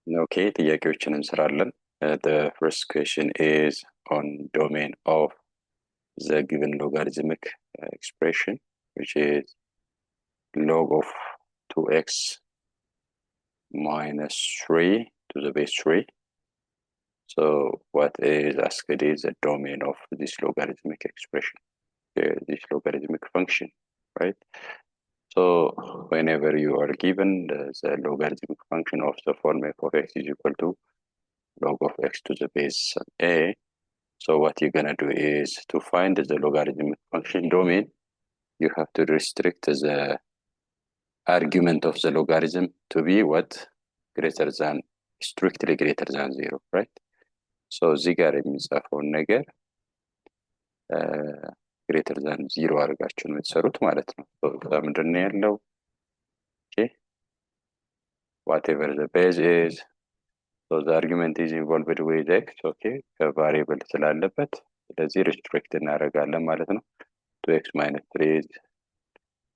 Okay, ጥያቄዎችን እንሰራለን. The first question is on domain of the given logarithmic expression, which is log of 2x minus 3 to the base 3. So what is asked is the domain of this logarithmic expression, this logarithmic function, right? So whenever you are given the logarithmic function of the form f of x is equal to log of x to the base a. So what you're gonna do is to find the logarithmic function domain, you have to restrict the argument of the logarithm to be what? Greater than, strictly greater than 0, right? So እዚህ ጋር የሚጻፈውን ነገር greater than 0 አድርጋችሁ ነው የምትሰሩት ማለት ነው። ምንድን ነው ያለው? Okay, whatever the base is, so the argument is involved with x, okay, ከቫሪየብል ስላለበት ስለዚህ restrict እናደርጋለን ማለት ነው። 2x minus 3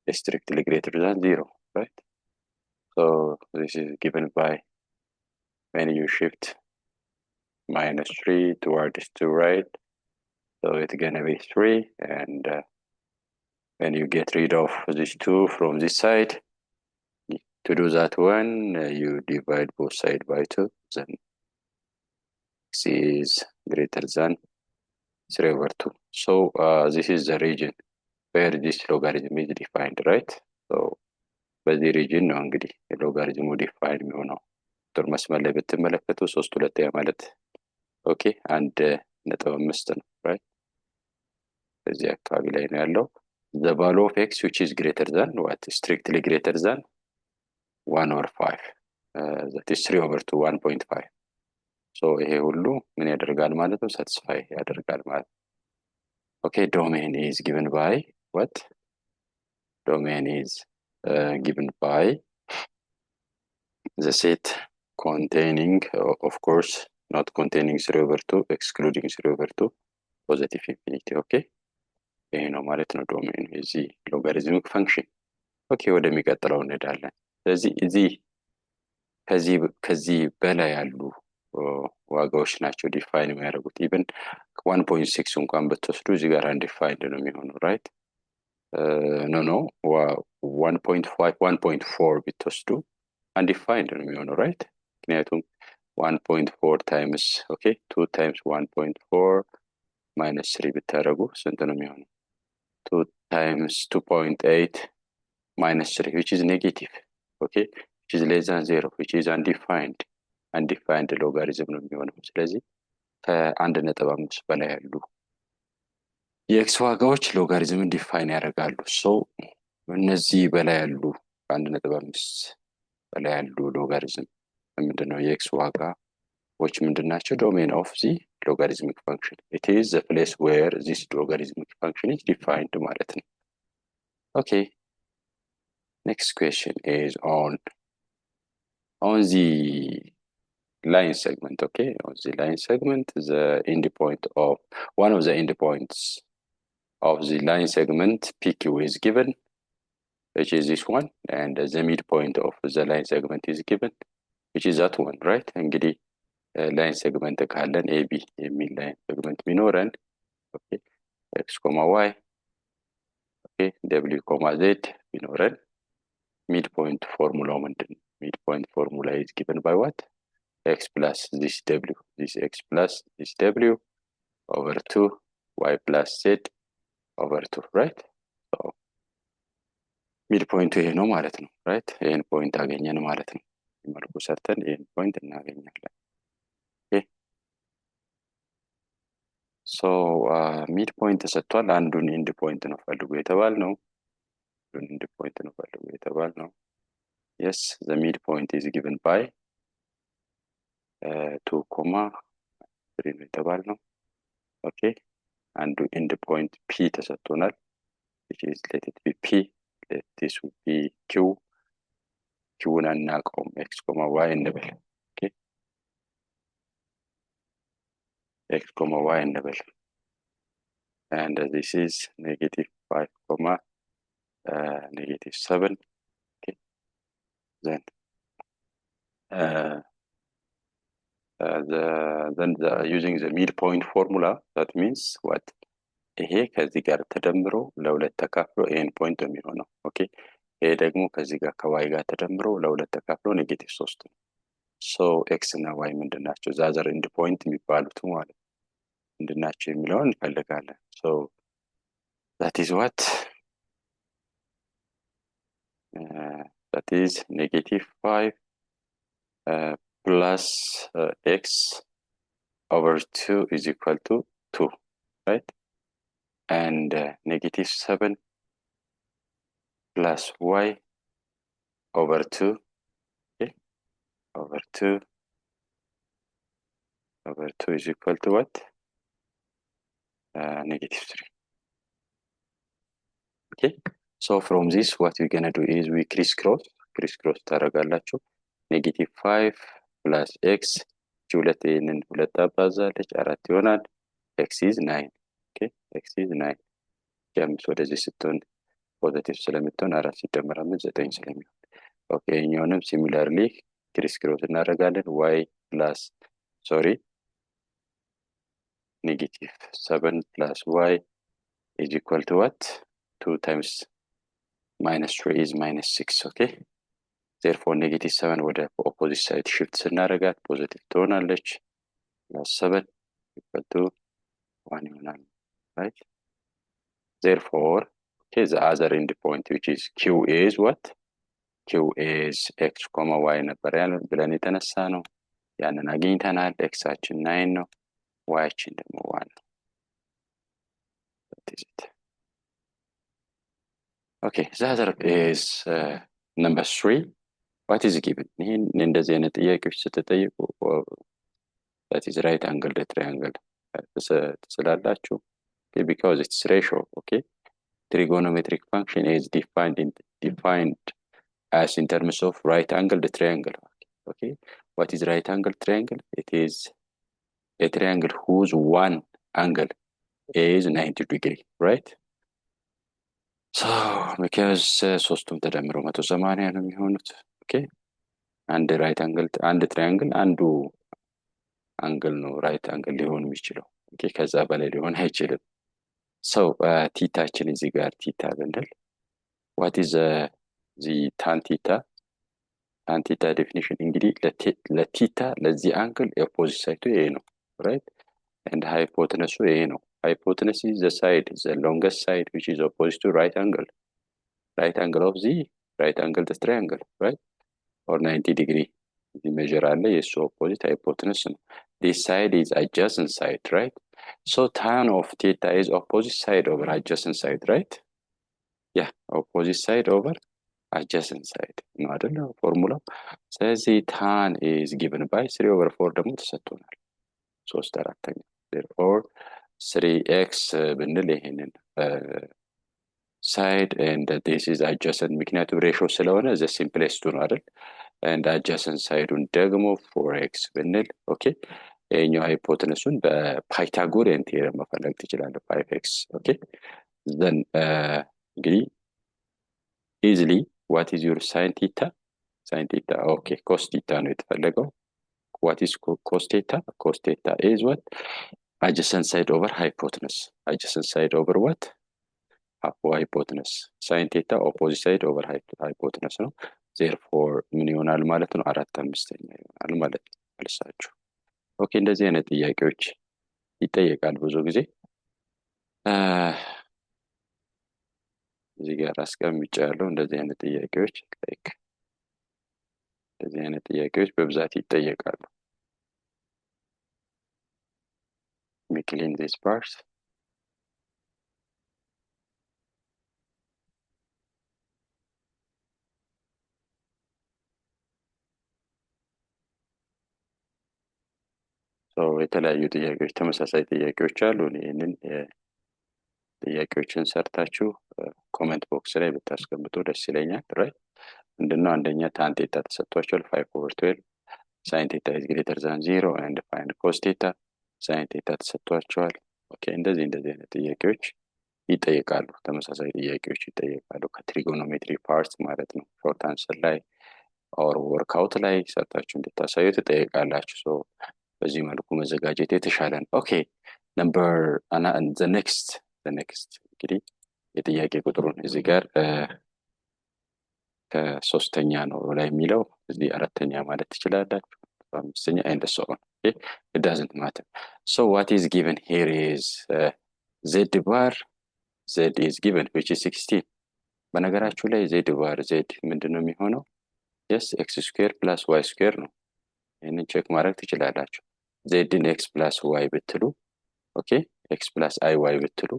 is strictly greater than 0, right? So this is given by when you shift minus 3 towards the right, so it's gonna be 3, and when you get rid of this 2 from this side, to do that one, you divide both sides by 2, then x is greater than 3 over 2. So this is the region where this logarithm is defined, right? So በዚህ ሪጅን ነው እንግዲህ ሎጋሪዝሙ ዲፋይን የሚሆነው። ቁጥር መስመር ላይ ብትመለከቱ 3 2 ማለት ኦኬ 1.5 ነው፣ right? በዚህ አካባቢ ላይ ነው ያለው። the value of x which is greater than what? Strictly greater than 1 over 5, that is 3 over 2, 1.5. so ይሄ ሁሉ ምን ያደርጋል ማለት ነው? satisfy ያደርጋል ማለት ነው። okay, domain is given by what? domain is given by the set containing, of course, not containing 3 over 2, excluding 3 over 2, positive infinity. okay, ይሄ ነው ማለት ነው ዶሜን የዚህ ሎጋሪዝሚክ ፈንክሽን። ኦኬ ወደሚቀጥለው እንሄዳለን። ስለዚህ እዚህ ከዚህ በላይ ያሉ ዋጋዎች ናቸው ዲፋይን የሚያደርጉት። ኢቭን 1.6 እንኳን ብትወስዱ እዚህ ጋር አንዲፋይንድ ነው የሚሆነው፣ ራይት? ኖ 1.5 1.4 ብትወስዱ undefined ነው የሚሆነው፣ right? ምክንያቱም 1.4 times, okay, 2 times 1.4 minus 3 ብታደርጉ ስንት ነው የሚሆነው? 2 times 2.8 minus 3, which is negative, okay, which is less than 0, which is undefined logarithm ነው የሚሆነው። ስለዚህ ከ1.5 በላይ ያሉ የኤክስ ዋጋዎች ሎጋሪዝምን ዲፋይን ያደርጋሉ። ሶ እነዚህ በላይ ያሉ 1.5 በላይ ያሉ ሎጋሪዝም ምንድነው የኤክስ ዋጋዎች ምንድናቸው? domain of the logarithmic function. It is the place where this logarithmic function is defined ማለት ነው። okay, next question is on the line segment. okay, on the line segment, the endpoint of one of the endpoints of the line segment PQ is given, which is this one, and the midpoint of the line segment is given, which is that one, right? እንግዲህ ላይን ሴግመንት ካለን AB የሚል ላይን ሴግመንት ቢኖረን ኦኬ x, y, ኦኬ w, z ቢኖረን midpoint ፎርሙላው ምንድነው? midpoint formula is given by what? x plus this w, this x plus this w over 2 y plus z over 2, right? so midpoint ይሄ ነው ማለት ነው፣ right? ይሄን ፖይንት አገኘን ማለት ነው። መልኩ ሰርተን ይሄን ፖይንት እናገኛለን። ኦኬ ሶ ሚድ ፖይንት ተሰጥቷል። አንዱን ኢንድ ፖይንት ነው ፈልጉ የተባልነው። አንዱን ኢንድ ፖይንት ነው ፈልጉ የተባልነው። yes, the midpoint is given by 2,3 ነው የተባልነው። ኦኬ አንዱ ኢንድ ፖይንት p ተሰጥቶናል፣ which is let it be p, let this be q. q አናውቀውም፣ x, y እንበል። ኦኬ x, y እንበል። and this is negative 5, negative 7. okay, then using the midpoint formula that means what ይሄ ከዚህ ጋር ተደምሮ ለሁለት ተካፍሎ ይሄን ፖይንት ነው የሚሆነው። ኦኬ ይሄ ደግሞ ከዚህ ጋር ከዋይ ጋር ተደምሮ ለሁለት ተካፍሎ -3 ነው። ሶ ኤክስ እና ዋይ ምንድናቸው? ዛዘር ኢንድ ፖይንት የሚባሉት ማለት ምንድናቸው የሚለውን እንፈልጋለን። ሶ that is what that is -5 plus x over 2 is equal to 2, right? And -7 plus y over 2, okay, over 2 is equal to what? -3. Okay, so from this what we're gonna do is we crisscross ታደርጋላችሁ። -5 plus x ሁለት ይህንን ሁለት አባዛለች 4 ይሆናል። x is 9. okay, x is 9 ጀምስ ወደዚህ ስትሆን ፖዚቲቭ ስለምትሆን 4 ሲደመር 5 9 ስለሚሆን ኦኬ እኛውንም ሲሚላርሊ ክሪስክሮስ እናደርጋለን። y plus sorry -7 plus y is equal to what? 2 times -3 is -6. okay, therefore -7 ወደ opposite side shift ስናደርጋት ፖዚቲቭ ትሆናለች። +7 equal to 1 ይሆናል። right, therefore okay, the other endpoint which is q is what? q is x, y ነበር ያለን ብለን የተነሳ ነው። ያንን አግኝተናል። ኤክሳችን 9 ነው፣ ዋያችን ደግሞ 1 ነው። that is it. okay, the other is number 3. what is given? ይሄን እንደዚህ አይነት ጥያቄዎች ስትጠይቁ that is right angle triangle ትስላላችሁ because it's ratio. okay, trigonometric function is defined as in terms of right angled triangle. okay, what is right angled triangle? It is a triangle whose one angle is 90 degree, right? so because ሶስቱም ተደምረው 180 ነው የሚሆኑት። okay, አንድ right angle አንድ triangle አንዱ አንግል ነው right angle ሊሆን የሚችለው። okay, ከዛ በላይ ሊሆን አይችልም። so ቲታችን እዚህ ጋር ቲታ ብንል what is the tan theta? tan theta definition እንግዲህ ለቲታ ለዚህ አንግል opposite side ይሄ ነው right, and hypotenuse ይሄ ነው። hypotenuse is the side, the longest side which is opposite to right angle of the right angled triangle, right, or 90 degree. the measure አለ የሱ opposite hypotenuse ነው። this side is adjacent side, right? so tan of theta is opposite side over adjacent side, right? yeah, opposite side over adjacent side ነው አይደል ፎርሙላው። ስለዚህ tan is given by 3/4 ደግሞ ተሰጥቶናል 3/4። therefore 3x ብንል ይሄንን side and this is adjacent ምክንያቱም ሬሾ ስለሆነ the simplest ነው አይደል and adjacent side ደግሞ 4x ብንል okay ይሄኛው ሃይፖቴነሱን በፓይታጎሪያን ቴዎረም መፈለግ ትችላለህ 5x። okay, then እንግዲህ easily what is your sin theta? okay, cos theta ነው የተፈለገው። what is cos theta? cos theta is what? adjacent side over hypotenuse. adjacent side over what? hypotenuse. sin theta opposite side over hypotenuse ነው። therefore ምን ይሆናል ማለት ነው? 4/5 ይሆናል ማለት ነው መልሳችሁ። ኦኬ እንደዚህ አይነት ጥያቄዎች ይጠየቃል ብዙ ጊዜ። እዚህ ጋር አስቀምጫለሁ እንደዚህ አይነት ጥያቄዎች እንደዚህ አይነት ጥያቄዎች በብዛት ይጠየቃሉ። we clean this part. so የተለያዩ ጥያቄዎች ተመሳሳይ ጥያቄዎች አሉ። ይሄንን ጥያቄዎችን ሰርታችሁ ኮሜንት ቦክስ ላይ ብታስቀምጡ ደስ ይለኛል። right ምንድነው አንደኛ tan theta ተሰጥቷቸዋል 5/12 sin theta is greater than 0 and find cos theta sin theta ተሰጥቷቸዋል። ኦኬ እንደዚህ አይነት ጥያቄዎች ይጠየቃሉ። ተመሳሳይ ጥያቄዎች ይጠየቃሉ ከትሪጎኖሜትሪ ፓርት ማለት ነው። ሾርት አንሰር ላይ ኦር ወርክአውት ላይ ሰርታችሁ እንድታሳዩ ትጠየቃላችሁ። so በዚህ መልኩ መዘጋጀት የተሻለ ነው። ኦኬ ነምበር እና ዘ ኔክስት እንግዲህ የጥያቄ ቁጥሩን እዚህ ጋር ከሶስተኛ ነው ላይ የሚለው እዚህ አራተኛ ማለት ትችላላችሁ። አምስተኛ ኤንድ ሶ ኦን it doesn't matter. So what is given here is z bar z is given which is 16. በነገራችሁ ላይ z bar z ምንድነው የሚሆነው? yes x square plus y square ነው። ይህንን ቼክ ማድረግ ትችላላችሁ። zን x plus y ብትሉ ኦኬ x plus iy ብትሉ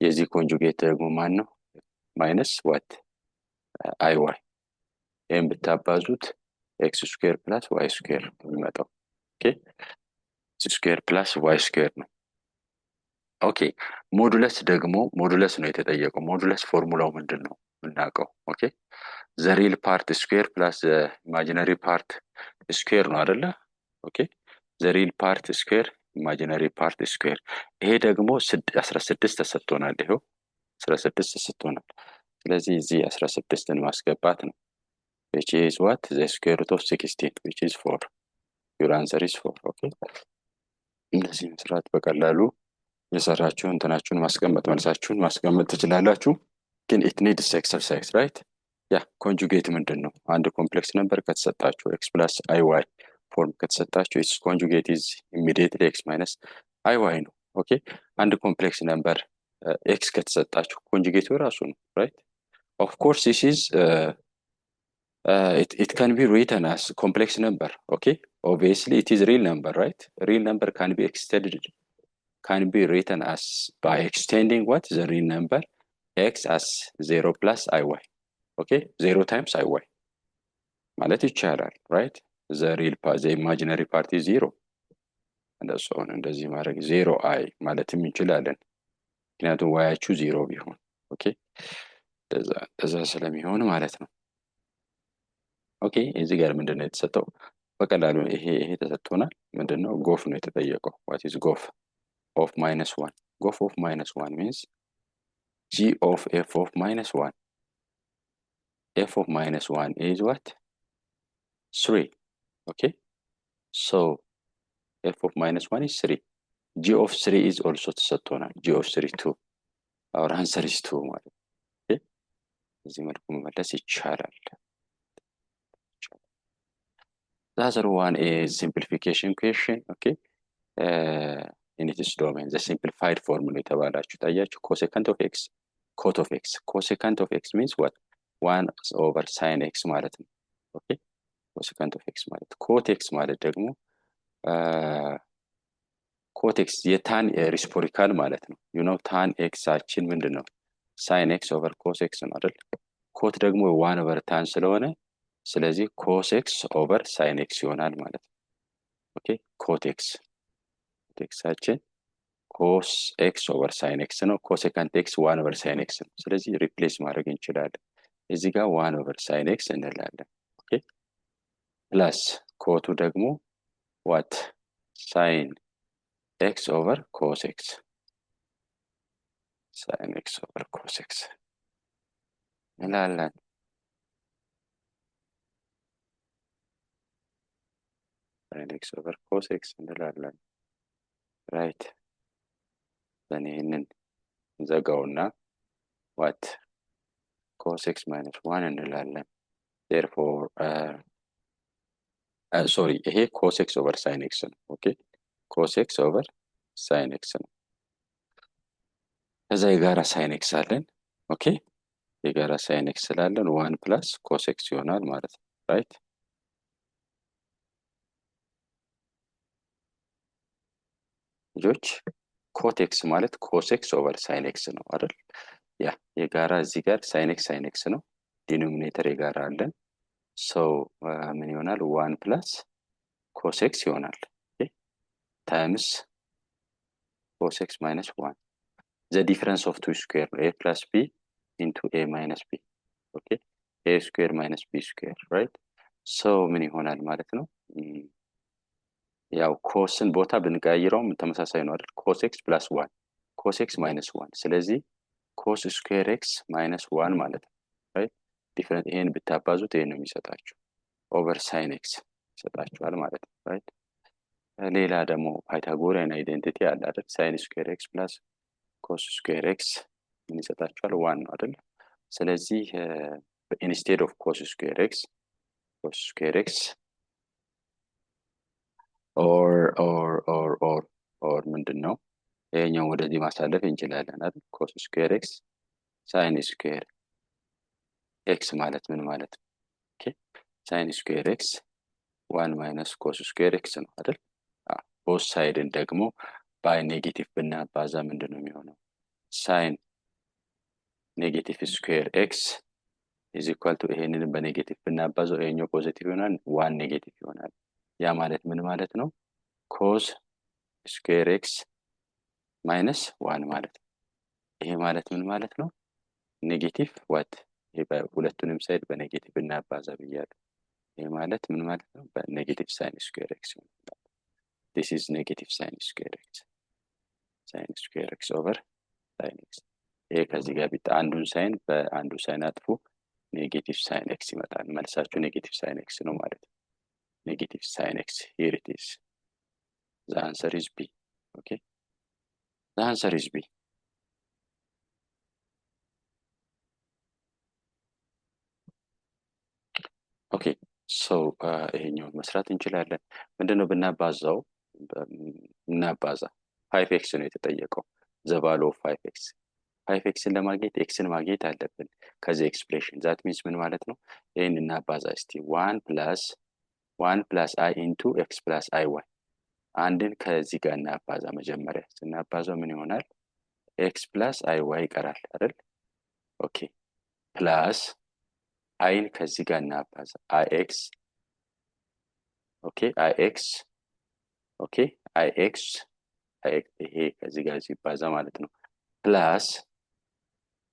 የዚህ ኮንጁጌት ደግሞ ማን ነው? ማይነስ what iy ይህን ብታባዙት x square plus y square የሚመጣው ኦኬ x square plus y square ነው። ኦኬ ሞዱለስ ደግሞ ሞዱለስ ነው የተጠየቀው። ሞዱለስ ፎርሙላው ምንድን ነው የምናውቀው? ኦኬ the real part square plus the imaginary part square ነው አይደለ? ኦኬ the real part square imaginary part square። ይሄ ደግሞ 16 ተሰጥቶናል። ይሄው 16 ተሰጥቶናል። ስለዚህ እዚህ 16ን ማስገባት ነው። which is what the square root of 16 which is 4. your answer is 4. ኦኬ እንደዚህ መስራት በቀላሉ የሰራችሁ እንትናችሁን ማስቀመጥ መልሳችሁን ማስቀመጥ ትችላላችሁ። ግን it needs exercise right? ያ ኮንጁጌት ምንድን ነው? አንድ ኮምፕሌክስ ነምበር ከተሰጣችሁ x plus iy ፎርም ከተሰጣችሁ its conjugate is immediately x minus iy ነው። ኦኬ አንድ ኮምፕሌክስ ነምበር x ከተሰጣችሁ ኮንጁጌቱ ራሱ ነው right? of course this is it can be written as complex number. Okay, obviously it is real number right? Real number can be written as by extending what the real number x as 0 plus iy. Okay, 0 times iy ማለት ይቻላል right? the real part the imaginary part is 0 እንደዚህ ማድረግ 0 i ማለትም እንችላለን። ምክንያቱም yአችሁ 0 ቢሆን ኦኬ እንደዛ ስለሚሆን ማለት ነው። ኦኬ እዚህ ጋር ምንድነው የተሰጠው? በቀላሉ ይሄ ተሰጥቶናል። ምንድነው ጎፍ ነው የተጠየቀው። what is ጎፍ of minus 1? ጎፍ of minus 1 means g of f of minus 1. f of minus 1 is what? 3. Okay, so f of minus 1 is 3. g of 3 is also ተሰጥቶናል። g of 3 2. our answer is 2 ማለት ኦኬ እዚህ መልኩ መመለስ ይቻላል። The other one is simplification question. Okay, in its domain the simplified formula የተባላችሁ ታያችሁ cosecant of x cot of x. cosecant of x means what? 1 over sin x ማለት ነው። okay cosecant of x ማለት cot x ማለት ደግሞ cot x የታን ሪስፖሪካል ማለት ነው። you know tan x አችን ምንድነው? sin x over cos x ነው አይደል? cot ደግሞ 1 over tan ስለሆነ ስለዚህ cos x over sin x ይሆናል ማለት ነው። ኦኬ cot x አችን cos x over sin x ነው። cosecant x 1 over sin x ነው። ስለዚህ ሪፕሌስ ማድረግ እንችላለን። እዚህ ጋር 1 over sin x እንላለን። ኦኬ ፕላስ ኮቱ ደግሞ what sin x over cos x sin x over cos x እንላለን። sin x over cos x እንላለን right? then ይህንን ዘጋውና what cos x minus 1 እንላለን። therefore sorry ይሄ cos x over sin x ነው። ኦኬ cos x over sin x ነው። ከዛ የጋራ sin x አለን። ኦኬ የጋራ sin x ስላለን 1 plus cos x ይሆናል ማለት ነው right? ልጆች cot x ማለት cos x over sin x ነው አይደል? ያ የጋራ እዚህ ጋር sin x ነው። ዲኖሚኔተር የጋራ አለን። so ምን ይሆናል? 1 plus cos x ይሆናል times cos x minus 1. the difference of two square a plus b into a minus b. okay a square minus b square right? so ምን ይሆናል ማለት ነው? ያው ኮስን ቦታ ብንቀይረው ተመሳሳይ ነው አይደል? cos x plus 1 cos x minus 1 ስለዚህ cos square x minus 1 ማለት ነው right? ዲፈረንት ይሄን ብታባዙት ይሄን ነው የሚሰጣችሁ over sin x ይሰጣችኋል ማለት ነው right? ሌላ ደግሞ ፓይታጎሪያን አይደንቲቲ አለ አይደል? ሳይን ስኩዌር ኤክስ ፕላስ ኮስ ስኩዌር ኤክስ ምን ይሰጣችኋል? ዋን ነው አይደል? ስለዚህ ኢንስቴድ ኦፍ ኮስ ስኩዌር ኤክስ ኦር ምንድን ነው ይሄኛው ወደዚህ ማሳለፍ እንችላለን አይደል? ኮስ ስኩዌር ኤክስ ሳይን ስኩዌር ኤክስ ማለት ምን ማለት ነው? ኦኬ ሳይን ስኩዌር ኤክስ ዋን ማይነስ ኮስ ስኩዌር ኤክስ ነው አይደል? ቦስ ሳይድን ደግሞ ባይ ኔጌቲቭ ብናባዛ ምንድን ነው የሚሆነው? ሳይን ኔጌቲቭ ስኩዌር ኤክስ ኢዝ ኢኳል ቱ ይሄንን በኔጌቲቭ ብናባዛው ይሄኛው ፖዚቲቭ ይሆናል፣ ዋን ኔጌቲቭ ይሆናል። ያ ማለት ምን ማለት ነው? ኮስ ስኩዌር ኤክስ ማይነስ ዋን ማለት ነው። ይሄ ማለት ምን ማለት ነው? ኔጌቲቭ ዋት ይሄ በሁለቱንም ሳይድ በኔጌቲቭ እናባዛ ብያለሁ። ይሄ ማለት ምን ማለት ነው? በኔጌቲቭ ሳይን ስኩዌር ኤክስ ይሆናል። this is negative sin square x over sin x። ይሄ ከዚህ ጋር ቢጣ አንዱን ሳይን በአንዱ ሳይን አጥፉ ኔጌቲቭ ሳይን ኤክስ ይመጣል። መልሳችሁ ኔጌቲቭ ሳይን ኤክስ ነው ማለት ነው። ኔጌቲቭ ሳይን ኤክስ here it is. the answer is B. okay, the answer is B. okay so ይሄኛውን መስራት እንችላለን። ምንድነው ብናባዛው እናባዛ 5x ነው የተጠየቀው። the value of 5x 5xን ለማግኘት xን ማግኘት አለብን ከዚህ ኤክስፕሬሽን። that means ምን ማለት ነው? ይሄን እናባዛ እስቲ 1 plus I into x plus iy አንድን ከዚህ ጋር እናባዛ። መጀመሪያ ስናባዛው ምን ይሆናል? x plus iy ይቀራል አይደል? ኦኬ ፕላስ አይን ከዚህ ጋር እናባዛ ix ኦኬ ix ይሄ ከዚህ ጋር ሲባዛ ማለት ነው። ፕላስ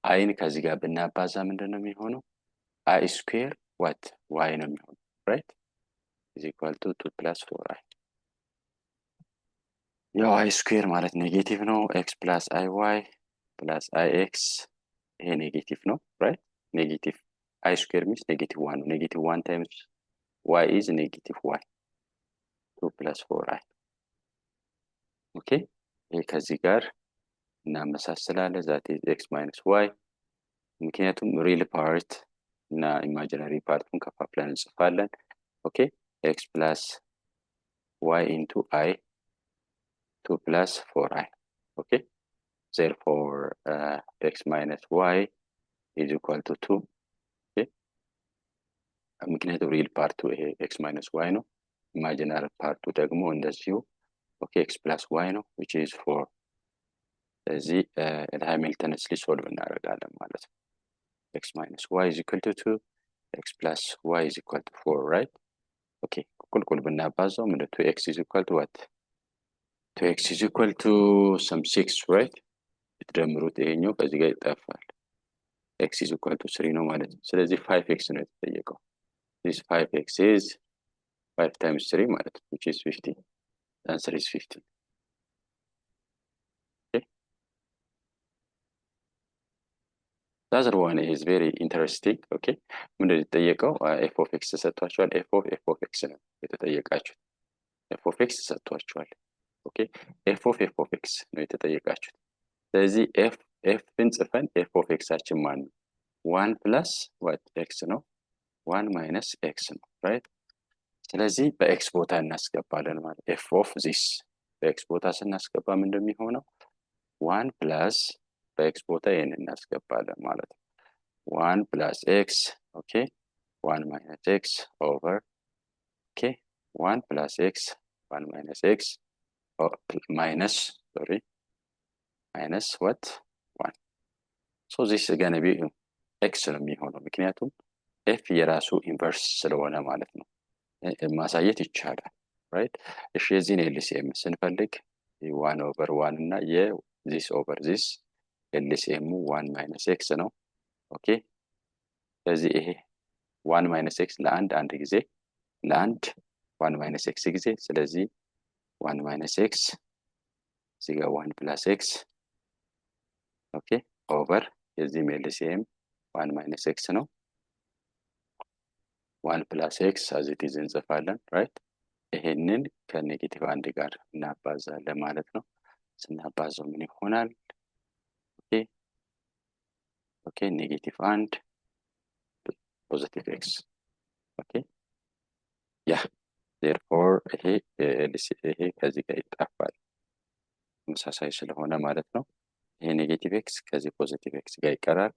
አይን ከዚህ ጋር ብናባዛ ምንድነው የሚሆነው? i ስኩዌር what y ነው የሚሆነው right is equal to 2 plus 4i። ያው i ስኩዌር ማለት ኔጌቲቭ ነው። x plus iy plus ix ይሄ ኔጌቲቭ ነው right? ኔጌቲቭ i ስኩዌር means ኔጌቲቭ 1 ነው። ኔጌቲቭ 1 times y is ኔጌቲቭ y 2 plus 4i። ኦኬ ይሄ ከዚህ ጋር እናመሳስላለን that is x minus y። ምክንያቱም ሪል ፓርት እና ኢማጂነሪ ፓርቱን ከፋፍለን እንጽፋለን። ኦኬ x plus y into I 2 plus 4i። ኦኬ therefore x minus y is equal to 2። ኦኬ ምክንያቱም ሪል ፓርቱ ይሄ x minus y ነው። ኢማጂነሪ ፓርቱ ደግሞ እንደዚሁ ኦኬ x plus y ነው which is 4። ስለዚህ ሃሚልተንስ ሶልቭ እናደርጋለን ማለት ነው። x minus y is equal to 2 x plus y is equal to 4 right? ኦኬ ቁልቁል ብናባዛው ምንድነው? 2x is equal to what? 2x is equal to some 6 right? ብትደምሩት ይሄኛው ከዚህ ጋር ይጣፋል። x is equal to 3 ነው ማለት ነው። ስለዚህ 5x ነው የተጠየቀው። this 5x is 5 times 3 ማለት ነው which is 15. the answer is 15. okay the other one is very interesting. okay ምንድነው የተጠየቀው? f of x ተሰጥቷቸዋል። f of x ነው የተጠየቃችሁት። f of x ተሰጥቷቸዋል። ኦኬ f of x ነው የተጠየቃችሁት። ስለዚህ fን ጽፈን f of x አችን ማን ነው? 1 plus what x ነው 1 minus x ነው right? ስለዚህ በx ቦታ እናስገባለን ማለት f of this በx ቦታ ስናስገባ ምንድነው የሚሆነው? 1 plus በx ቦታ ይሄን እናስገባለን ማለት ነው። 1 plus x ኦኬ 1 minus x over ኦኬ 1 plus x 1 minus x minus what 1 so this is going to be x ነው የሚሆነው ምክንያቱም f የራሱ ኢንቨርስ ስለሆነ ማለት ነው። ማሳየት ይቻላል right? እሺ የዚህን LCM ስንፈልግ 1 over 1 እና this over this LCM 1 minus x ነው። ኦኬ ስለዚህ ይሄ 1 minus x ለአንድ ጊዜ ለአንድ 1 minus x ጊዜ ስለዚህ 1 minus x እዚህ ጋር 1 plus x ኦኬ ኦቨር የዚህ LCM 1 minus x ነው 1 plus x as it is እንጽፋለን right? ይሄንን ከኔጌቲቭ አንድ ጋር እናባዛለን ማለት ነው። ስናባዛው ምን ይሆናል? ኦኬ ኔጌቲቭ አንድ ፖዚቲቭ ኤክስ። ኦኬ ያ ዜርፎር ይሄ ከዚህ ጋር ይጣፋል ተመሳሳይ ስለሆነ ማለት ነው። ይሄ ኔጌቲቭ ኤክስ ከዚህ ፖዚቲቭ ኤክስ ጋር ይቀራል፣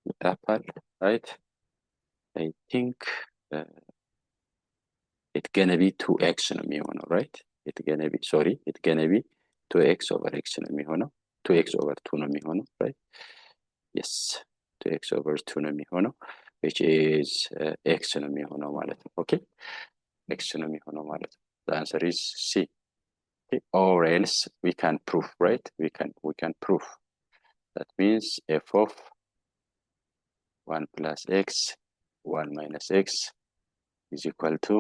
ይጣፋል። ራይት አይ ቲንክ it's gonna be 2x ነው የሚሆነው። ራይት it's gonna be 2x over x ነው የሚሆነው። 2x over 2 ነው የሚሆነው። ራይት yes 2x over 2 ነው የሚሆነው which is x ነው የሚሆነው ማለት ነው። ኦኬ x ነው የሚሆነው ማለት ነው። the answer is C. Okay. Or else we can prove, right? We can prove. That means f of 1 plus x 1 minus x is equal to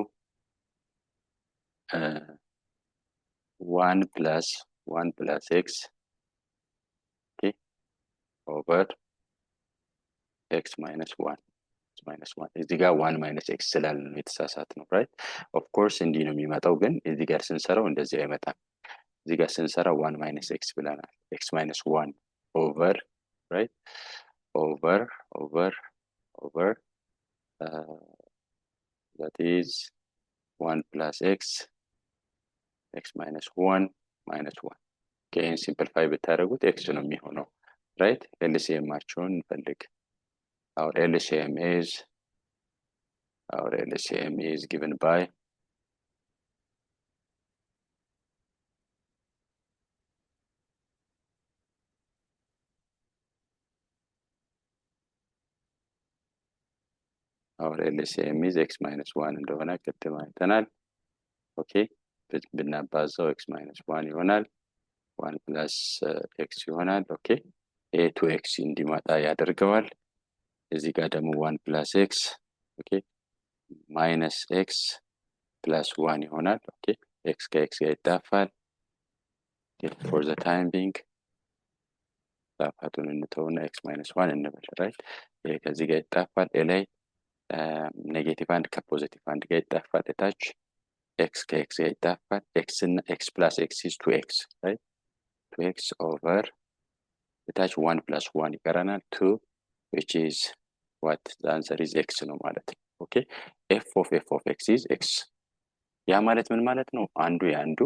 1 plus x, okay, over x minus 1 እዚህ ጋር 1 minus x ስላለ ነው የተሳሳት ነው። right of course እንዲህ ነው የሚመጣው፣ ግን እዚህ ጋር ስንሰራው እንደዚህ አይመጣም። እዚህ ጋር ስንሰራው 1 minus x ብለናል። x minus 1 over, right, over that is 1 plus x minus 1 minus 1 ይህን ሲምፕሊፋይ ብታደርጉት x ነው የሚሆነው። right LCM-አቸውን እንፈልግ። our LCM is given by x minus 1 እንደሆነ ቅድም አይተናል። ኦኬ ብናባዛው x minus 1 ይሆናል፣ 1 plus x ይሆናል። ኦኬ ይሄ 2x እንዲመጣ ያደርገዋል። እዚህ ጋር ደግሞ 1 plus x ኦኬ minus x plus 1 ይሆናል። ኦኬ x ከx ጋር ይጣፋል። for the time being ጣፋቱን እንተውና x minus 1 እንበል። ራይት ይሄ ከዚህ ጋር ይጣፋል። ላይ ኔጌቲቭ አንድ ከፖዚቲቭ አንድ ጋር ይጣፋል። ታች x ከx ጋር ይጣፋል። x እና x plus x is 2x, right? 2x over ታች 1 plus 1 ይቀረናል 2, which is what the answer is x ነው ማለት ነው። ኦኬ f of x is x። ያ ማለት ምን ማለት ነው? አንዱ ያንዱ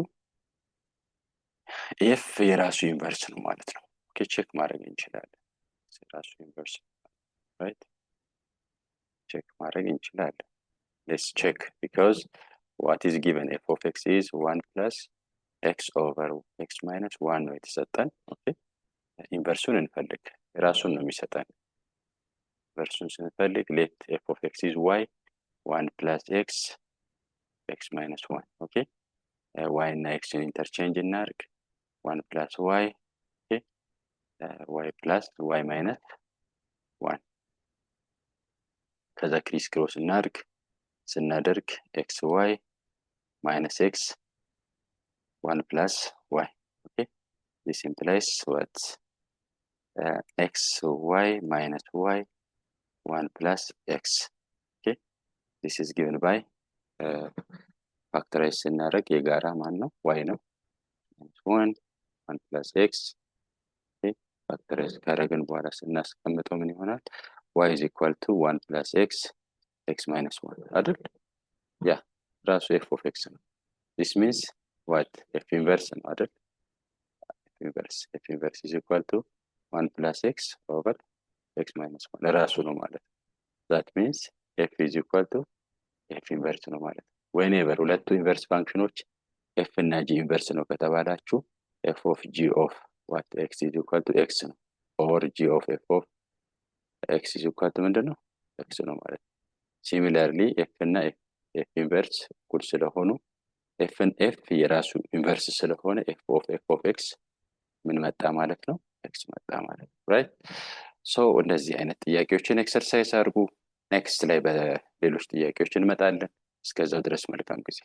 f የራሱ ኢንቨርስ ነው ማለት ነው። ኦኬ ቼክ ማድረግ እንችላለን። የራሱ ኢንቨርስ right check ማድረግ እንችላለን። let's check because what is given f of x is 1 plus x over x minus 1 ነው የተሰጠን። ኦኬ ኢንቨርሱን እንፈልግ። ራሱን ነው የሚሰጠን። ኢንቨርሱን ስንፈልግ let f of x is y 1 plus x x minus 1 ኦኬ y እና x ኢንተርቼንጅ እናድርግ 1 plus y ኦኬ y plus y minus 1 ከዛ ክሪስ ክሮስ እናድርግ ስናደርግ xy minus x 1 plus y okay this implies what xy minus y 1 plus x okay this is given by factorize ስናደርግ የጋራ ማን ነው? y ነው 1 plus x okay factorize ካደረግን በኋላ ስናስቀምጠው ምን ይሆናል? y is equal to 1 plus x x minus 1 አይደል? ያ ራሱ f of x ነው። this means what f inverse ነው አይደል? f inverse is equal to 1 plus x over x minus 1 ራሱ ነው ማለት ነው። that means f is equal to f inverse ነው ማለት ነው። whenever ሁለቱ ኢንቨርስ ፋንክሽኖች f እና g ኢንቨርስ ነው ከተባላችሁ f of g of what x is equal to x ነው or g of f of x is equal to ምንድነው? x ነው ማለት ነው። similarly f እና f inverse እኩል ስለሆኑ f and f የራሱ ኢንቨርስ ስለሆነ f of x ምን መጣ ማለት ነው? x መጣ ማለት ነው። right so እንደዚህ አይነት ጥያቄዎችን ኤክሰርሳይዝ አድርጉ። ኔክስት ላይ በሌሎች ጥያቄዎች እንመጣለን። እስከዛው ድረስ መልካም ጊዜ